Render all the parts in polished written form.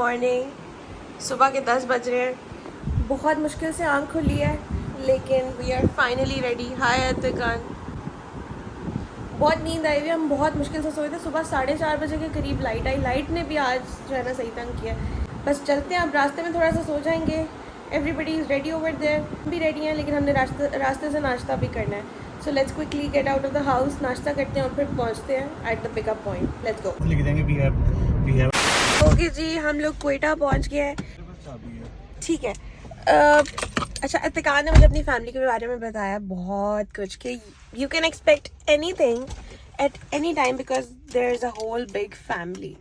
Morning. सुबह के 10 बज रहे हैं। बहुत मुश्किल से आँख खुली है लेकिन वी आर फाइनली रेडी। हाय अतिकान, बहुत नींद आई हुई है। हम बहुत मुश्किल से सोए थे। सुबह 4:30 बजे के करीब लाइट आई। लाइट ने भी आज जो है ना सही तंग किया। बस चलते हैं, अब रास्ते में थोड़ा सा सो जाएंगे। Everybody is ready over there. हम भी रेडी हैं लेकिन हमने रास्ते से नाश्ता भी करना है। So let's quickly get out of the house, नाश्ता करते हैं और फिर पहुँचते हैं at the pickup point. Let's go. Okay जी, हम लोग क्वेटा पहुँच गए हैं। ठीक है। अच्छा, अतिकान ने मुझे अपनी फैमिली के बारे में बताया बहुत कुछ कि you can expect anything at any time because there is a whole big family.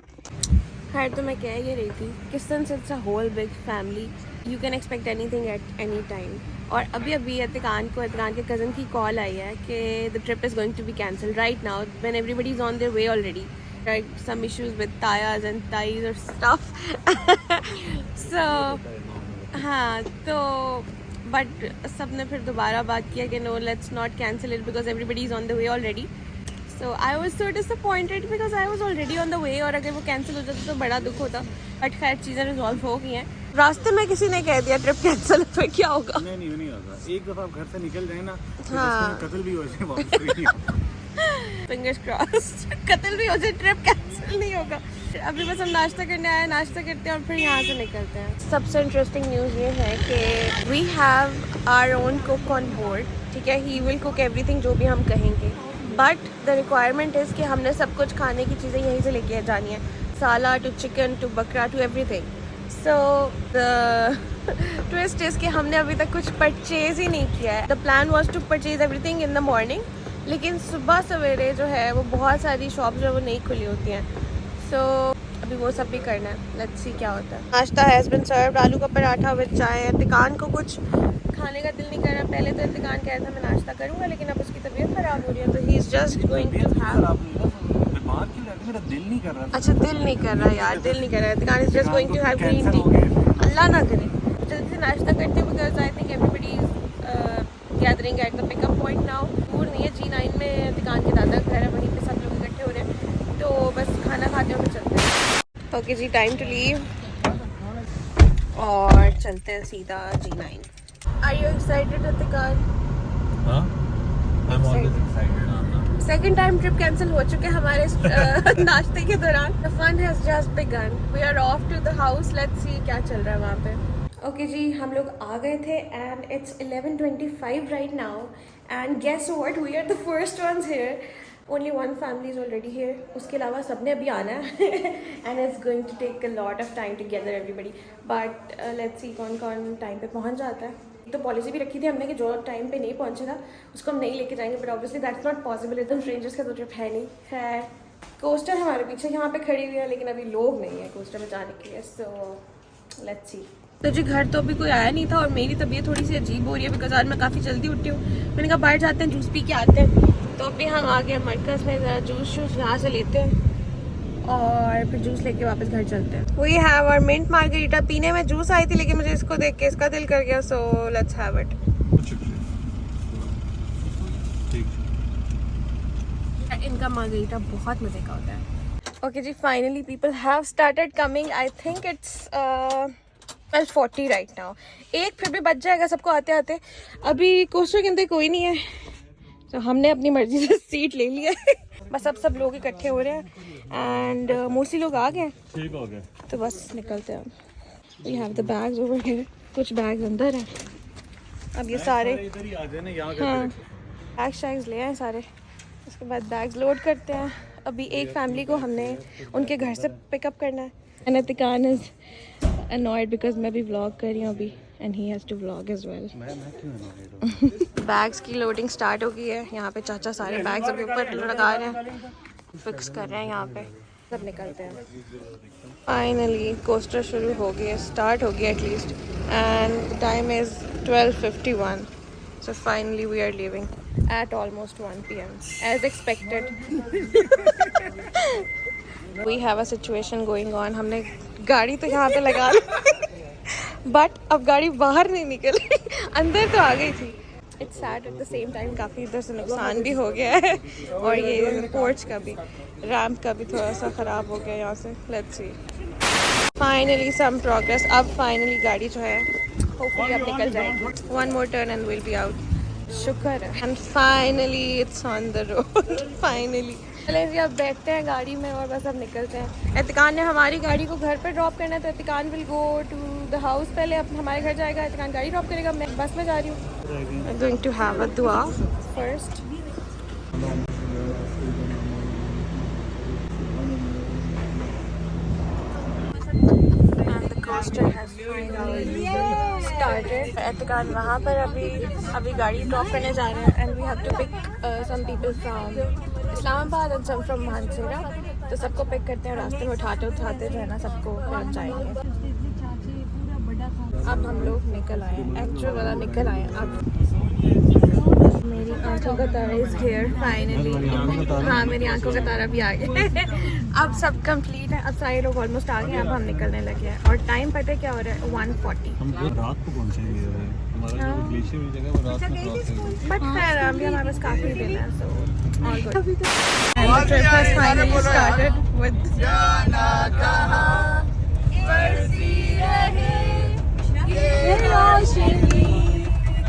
खैर, तो मैं कह ही रही थी कि since it's a whole big family you can expect anything at any time. और अभी अतिकान के कज़न की कॉल आई है कि the trip is going to be cancel right now when everybody is on their way already. Right, some issues with tires and ties or stuff. So हाँ, तो but सबने फिर दोबारा बात किया कि no, let's not cancel it because everybody is on the way already. So I was so disappointed because I was already on the way और अगर वो cancel हो जाता तो बड़ा दुख होता। But खैर चीज़ें resolve हो गई हैं। रास्ते में किसी ने कह दिया ट्रिप कैंसिल, फिर क्या होगा? नहीं होगा। एक दफ़ा घर से निकल जाए ना, हाँ, कत्ल भी हो जाए, वापस नहीं आता। Fingers crossed. कत्ल भी हो जाए, ट्रिप कैंसिल नहीं होगा। अभी बस हम नाश्ता करने आए, नाश्ता करते हैं और फिर यहाँ से निकलते हैं। सबसे इंटरेस्टिंग न्यूज़ ये है कि we have our own cook on board. ठीक है, ही विल कुक एवरीथिंग जो भी हम कहेंगे, बट द रिक्वायरमेंट इज़ कि हमने सब कुछ खाने की चीज़ें यहीं से लेके जानी है, साला टू चिकन टू बकरा to everything. So the twist is कि हमने अभी तक कुछ परचेज़ ही नहीं किया है। The plan was to purchase everything in the morning, लेकिन सुबह सवेरे जो है वो बहुत सारी शॉप्स जो वो नहीं खुली होती हैं। सो अभी वो सब भी करना है। लेट्स सी क्या होता है। नाश्ता हैज़ बीन सर्व्ड, आलू का पराठा विद चाय। अतिकान को कुछ खाने का दिल नहीं कर रहा। पहले तो अतिकान कह रहा था मैं नाश्ता करूँगा, लेकिन अब उसकी तबीयत ख़राब हो रही है तो he is just going to have. मेरा दिल नहीं कर रहा। अच्छा, दिल नहीं कर रहा यार, दिल नहीं कर रहा। अतिकान is just going to have green tea. अल्लाह ना करे। जल्दी से नाश्ता करते हैं because I think everybody is gathering at the pickup point now. दूर नहीं है, G9 में अतिकान के दादा का घर है, वहीं पे सब लोग इकट्ठे हो रहे हैं। तो बस खाना खाते हुए चलते हैं। ओके जी, टाइम टू लीव और चलते हैं सीधा G9। आर यू एक्साइटेड अतिकान? हाँ, I'm always excited. Second time trip cancel हो चुके हैं हमारे नाश्ते के दौरान। The fun has just begun. We are off to the house. Let's see क्या चल रहा है वहाँ पे। ओके जी, हम लोग आ गए थे and it's 11:25 right now and guess what, we are the first ones here. Only one family is already here. उसके अलावा सबने अभी आना है and it's going to take a lot of time to gather everybody. But let's see कौन कौन time पे पहुँच जाता है। तो पॉलिसी भी रखी थी हमने कि जो टाइम पे नहीं पहुँचेगा उसको हम नहीं लेके जाएंगे, but obviously that's not possible. एकदम स्ट्रेंजर्स का तो ट्रिप है नहीं। खैर, कोस्टर हमारे पीछे यहाँ पे खड़ी हुई है लेकिन अभी लोग नहीं है कोस्टर में जाने के लिए। सो लेट्स सी। तो जी, घर तो अभी कोई आया नहीं था और मेरी तबीयत थोड़ी सी अजीब हो रही है बिकॉज आज मैं काफ़ी जल्दी उठी हूँ। मैंने कहा बाहर जाते हैं, जूस पी के आते हैं। तो अभी हम आ गए मरकज़ में, ज़रा जूस यहाँ से लेते हैं और फिर जूस लेके वापस घर चलते हैं। We have our mint margarita. पीने में जूस आई थी लेकिन मुझे इसको देख के इसका दिल कर गया, सो लेट्स हैव इट। इनका मार्गरीटा बहुत मज़े का होता है। ओके जी, finally people have started coming. I think it's 12:40 right now. एक फिर भी बच जाएगा सबको आते आते। अभी कोस्टर के अंदर कोई नहीं है तो हमने अपनी मर्जी से सीट ले लिया है। बस अब सब लोग इकट्ठे हो रहे हैं एंड मोस्टली लोग आ गए। ठीक हो गया, तो बस निकलते हैं। We have the bags over here. कुछ बैग्स अंदर हैं। अब ये सारे इधर ही आ जाए ना, यहाँ हाँ, बैग्स ले आए सारे। उसके बाद बैग्स लोड करते हैं। अभी एक फैमिली को हमने उनके घर से पिकअप करना है। एंड अतिकान इज annoyed because मैं भी व्लॉग कर रही हूँ अभी and he has to vlog as well. मैं क्यों annoyed? बैग्स की लोडिंग स्टार्ट हो गई है। यहाँ पे चाचा सारे बैग्स अभी ऊपर लगा रहे हैं, फिक्स कर रहे हैं यहाँ पे। सब निकलते हैं। फाइनली कोस्टर शुरू हो गई है, स्टार्ट हो गया at least and time is 12:51. So finally we are leaving at almost 1 PM as expected. We have a situation going on. हमने गाड़ी तो यहाँ पे लगा ली बट अब गाड़ी बाहर नहीं निकली, अंदर तो आ गई थी। It's sad at the same time, काफ़ी इधर से नुकसान भी हो गया है और ये पोर्च का भी, रैम्प का भी थोड़ा सा ख़राब हो गया यहाँ से। Let's see. Finally some progress. अब फाइनली गाड़ी जो है होपफुली अब निकल जाएगी। One more turn and will be out. शुक्र है। And finally it's on the road. Finally चले जी अब बैठते हैं गाड़ी में और बस अब निकलते हैं। एतिकान ने हमारी गाड़ी को घर पर ड्रॉप करना है तो एतिकान will go to the house. पहले अब हमारे घर जाएगा, एतिकान गाड़ी ड्रॉप करेगा, मैं बस में जा रही हूँ। I am going to have a दुआ first. Coaster has finally started. एतिकान वहाँ पर अभी गाड़ी ड्रॉप करने जा रहे हैं and we have to pick some people from Islamabad and some from Mansehra. तो सबको पिक करते हैं, रास्ते में उठाते जो है ना सबको पहुँच जाएंगे। अब हम लोग निकल आए, एक्चुअल वाला निकल आए। अब मेरी आंखों का तारा इज हियर फाइनली। हाँ मेरी आंखों का तारा भी आ गया। अब सब कंप्लीट है, अब सारे लोग ऑलमोस्ट आ गए। अब हम निकलने लगे हैं और टाइम पता है क्या हो रहा है? 1:40। हम रात को पहुंचेंगे। हमारा जो ग्लेशियर वाली जगह वो रात में क्रॉस करेंगे। बट खैर अभी हमारे पास काफी दिन है, so all good. And the trip has finally started with जाना कहां बरसी रहे ये रोशनी,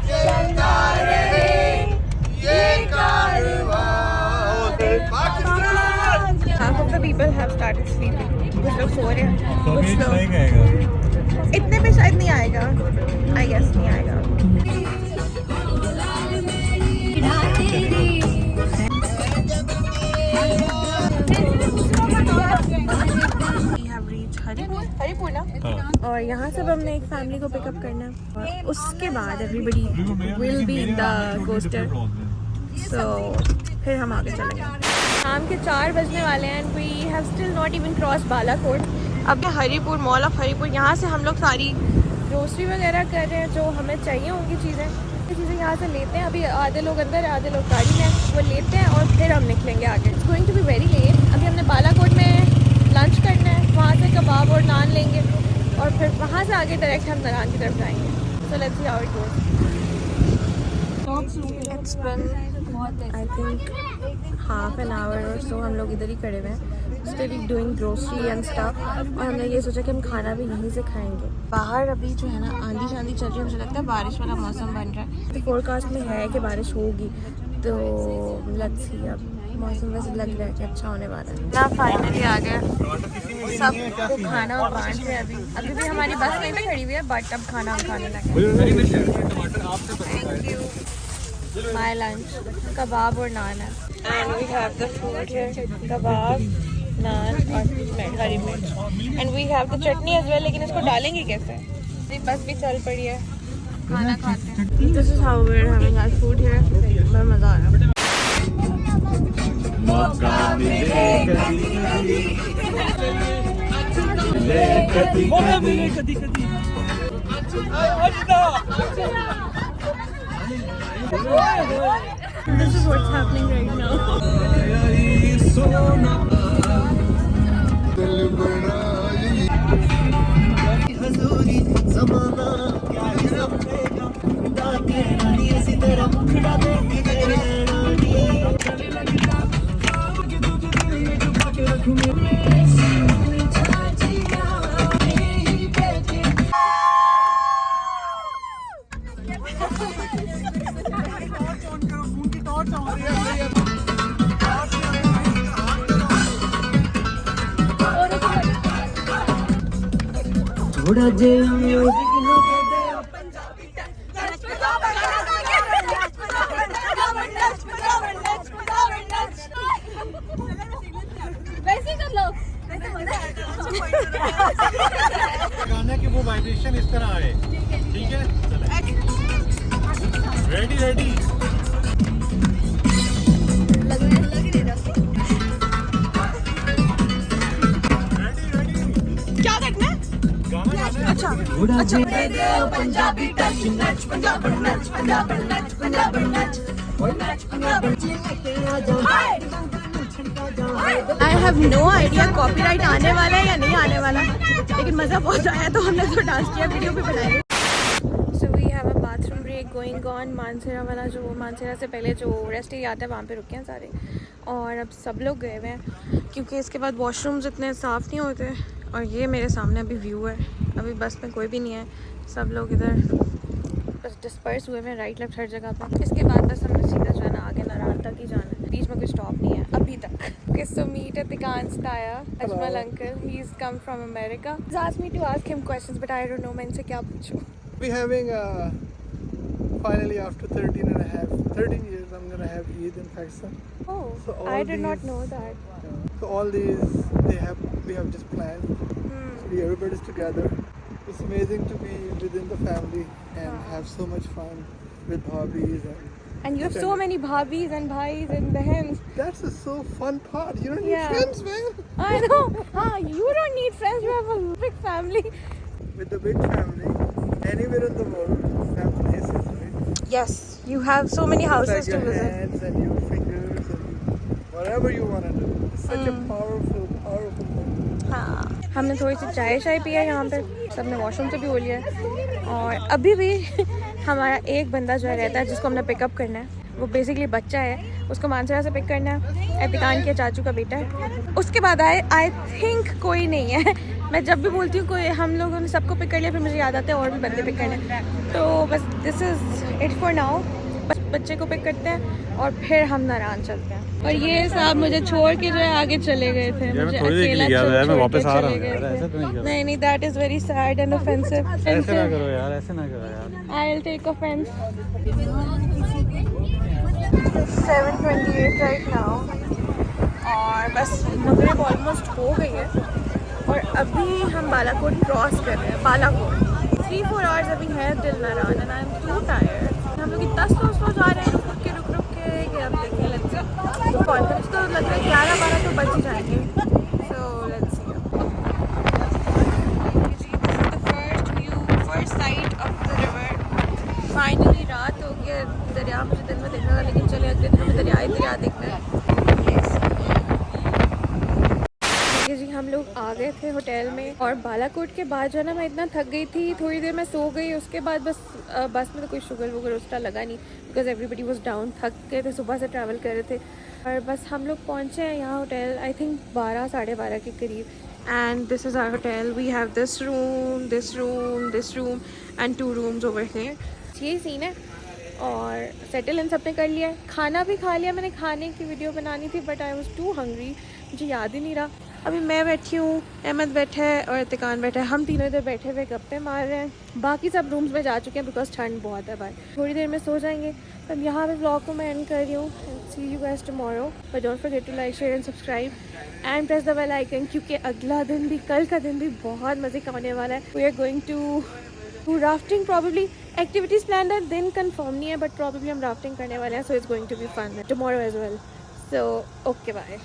चलता रहे ये कारवां। Half of the people have started sleeping. कुछ लोग सो रहे हैं, कुछ लोग इतने में शायद नहीं आएगा। I guess नहीं आएगा। We have reached हरिपुर ना, और यहाँ से हमने एक फैमिली को पिकअप करना है और उसके बाद everybody will be in the coaster. So फिर हम आगे चलेंगे। शाम के 4 बजने वाले हैं and we have still not even cross Balakot. अब हरिपुर, मॉल ऑफ हरिपुर, यहाँ से हम लोग सारी ग्रोसरी वगैरह कर रहे हैं जो हमें चाहिए होंगी चीज़ें यहाँ से लेते हैं। अभी आधे लोग अंदर है, आधे लोग गाड़ी में, वो लेते हैं और फिर हम निकलेंगे आगे। It's going to be very late. अभी हमने बालाकोट में लंच करना है, वहाँ से कबाब और नान लेंगे और फिर वहाँ से आगे डायरेक्ट हम नारायण की तरफ जाएंगे। So let's see how it goes. It's been I think half an hour और सो हम लोग इधर ही खड़े हुए हैं, still doing grocery and stuff. और हमने ये सोचा कि हम खाना भी यहीं से खाएंगे। बाहर अभी जो है ना आंधी शांधी चल रही है, मुझे लगता है बारिश वाला मौसम बन रहा है। तो फोरकास्ट में है कि बारिश होगी, तो लेट्स सी। अब मौसम वैसे लग रहा है कि अच्छा होने वाला है ना। फाइनली आ गया, सबको खाना बांट रहे हैं। अभी भी हमारी बस नहीं भी खड़ी हुई है, बट अब खाना खाने लगे। Thank you. My lunch kebab और नान है and we have the food here, kebab, naan और हरी मिर्च and we have the chutney as well. लेकिन इसको डालेंगे कैसे? बस भी चल पड़ी है, खाना खाते हैं। This is how we are having our food here. बड़ा मजा आ रहा है। This is what's happening right now. थोड़ा जे गाना की वो वाइब्रेशन इस तरह आए, ठीक है? Ready ready. क्या देखना है? अच्छा पंजाबी टच नच, पंजाबी नच, पंजाबी नच, पंजाबी नच, I have no idea copyright आने वाला है या नहीं आने वाला, लेकिन मज़ा बहुत आया तो हमने तो डांस किया, वीडियो भी बनाई। So we have a bathroom break going on. Mansehra वाला जो मानसेरा से पहले जो रेस्ट एरिया आता है वहाँ पे रुके हैं सारे, और अब सब लोग गए हुए हैं क्योंकि इसके बाद वॉशरूम्स इतने साफ़ नहीं होते। और ये मेरे सामने अभी व्यू है, अभी बस में कोई भी नहीं है, सब लोग इधर बस डिस्पर्स हुए हैं राइट लेफ्ट हर जगह पे। इसके बाद बस हमने सीधा जो है ना आगे नारायण तक ही जाना है, बीच में कोई स्टॉप नहीं है अभी तक। Okay, so meet Atikan's Taya, Ajmal uncle. He's come from America. He's asked me to ask him questions, but I don't know मैं इनसे क्या पूछूं। We having finally after 13 years I'm gonna have Eid in Pakistan. Oh, So all I did not these- know that. So all these we have just planned. Everybody's together. It's amazing to be within the family and have so much fun with hobbies And you have so many bhabis and bhais and bahens. that's the so fun part. You don't need Yeah. friends, man. I know. You don't need friends. You have a big family. With the big family, anywhere in the world, have places, right? Yes, you have so many It's houses like to your visit. hands and your fingers and whatever you want to do. It's such a powerful thing. हाँ, हमने थोड़ी सी चाय पिया यहाँ पे, सबने washroom से भी हो लिया है। और अभी भी हमारा एक बंदा जो है रहता है जिसको हमने पिकअप करना है, वो बेसिकली बच्चा है, उसको मानसरा से पिक करना है, एतिकान के चाचू का बेटा है। उसके बाद आई थिंक कोई नहीं है। मैं जब भी बोलती हूँ कोई, हम लोगों ने सबको पिक कर लिया, फिर मुझे याद आता है और भी बंदे पिक करने। तो बस this is it for now. बस बच्चे को पिक करते हैं और फिर हम नारायण चलते हैं। और ये साहब मुझे छोड़ के जो है आगे चले गए थे, मुझे अकेला मैं वापस आ रहा हूँ चले यार, गए ऐसा तो नहीं थे। करो। नहीं, that is very sad and offensive. ऐसे ना करो यार, ऐसे ना करो यार। I will take offence. 7:28 right now और बस मगरिब ऑलमोस्ट हो गई है और अभी हम बालाकोट क्रॉस कर रहे हैं। बालाकोट 3-4 आवर्स अभी है till Narayan and I am to tired. हम लोग इतना स्लो जा रहे हैं रुक के कि अब देखिए लेट्स सी। कॉन्फिडेंस तो लग रहा है 11-12 तो बच ही जाएंगे। So let's C. First side of the river. Finally रात हो गई है। दरिया मुझे दिन में देखना था, लेकिन चले अगले दिन में दरिया देखना है। जी हम लोग आ गए थे होटल में और बालाकोट के बाद जो है ना मैं इतना थक गई थी, थोड़ी देर मैं सो गई। उसके बाद बस में तो कोई शुगर वगैरह उसका लगा नहीं, बिकॉज एवरीबडी वाज डाउन, थक गए थे, सुबह से ट्रैवल कर रहे थे। और बस हम लोग पहुँचे हैं यहाँ होटल आई थिंक 12-12:30 के करीब। And this is our hotel. We have this room and 2 rooms over here. यही सीन है और सेटल इन सबने कर लिया है। खाना भी खा लिया मैंने, खाने की वीडियो बनानी थी but I was too hungry, मुझे याद ही नहीं रहा। अभी मैं बैठी हूँ, अहमद बैठा है और इतिकान बैठा है, हम तीनों इधर बैठे हुए गप्पे मार रहे हैं। बाकी सब रूम्स में जा चुके हैं बिकॉज ठंड बहुत है भाई। थोड़ी देर में सो जाएंगे। अब यहाँ पे व्लॉग को मैं एंड कर रही हूँ। See you guys tomorrow, but don't forget to like share and subscribe and press the bell icon, क्योंकि अगला दिन भी, कल का दिन भी बहुत मज़े का होने वाला है। We are going to rafting probably. Activities plan है, दिन कंफर्म नहीं है बट प्रॉबेबली हम राफ्टिंग करने वाले हैं। So it's going to be fun tomorrow as well. So okay bye.